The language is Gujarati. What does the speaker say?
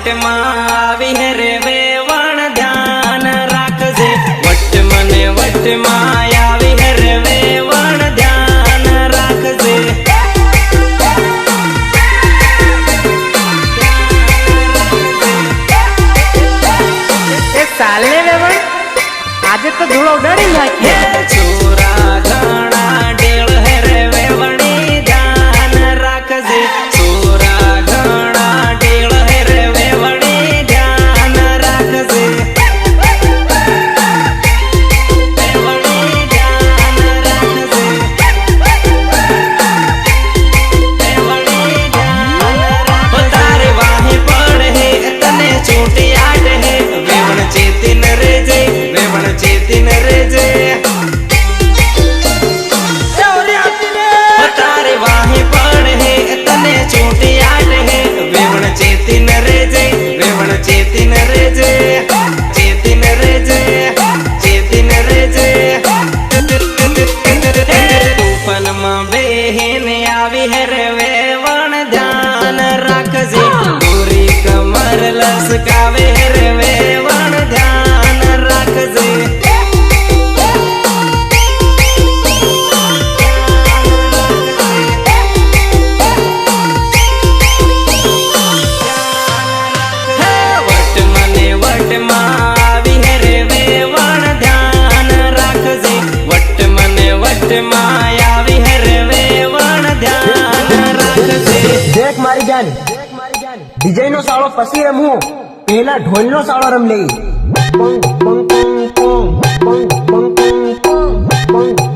વટમાં આવી રે વેવણ ધ્યાન રાખજે વટ મને વટમાં આવી રે વેવણ ધ્યાન રાખજે ચાલે વેવણ આજે તો ધૂળો ઉડાડી નાખીએ છોરા ઘણા ડેળ રે વેવણી ધ્યાન રાખજે છોરા ઘણા ડેળ રે વેવણી ધ્યાન રાખજે વેવણી ધ્યાન રાખજે વેવણી ધ્યાન રાખજે તારે વાહે પડે તને છૂટી આડ હે વેવણ ચેતીન રેજે વેવણ ચેતીન રેજે તારે વાહે પડે તને છૂટી આડ હે વેવણ ચેતીન રેજે વેવણ ચેતીન રેજે ચેતીન રેજે ચેતીન રેજે તૂફાનમાં બેહીને આવી રે વેવણ ધ્યાન રાખજે ગોરી કમર લસકાવે રે વેવણ ધ્યાન રાખજે વટ મને વટમાં આવી રે વેવણ ધ્યાન રાખજે વટ મને વટમાં આવી રે વેવણ ધ્યાન રાખજે દેખ મારી જાન ડીજે નો સાળો પછી રમવું પેલા ઢોલ નો સાળો રમ લઈ પંગ પંગ પંગ પંગ પંગ પંગ પંગ પંગ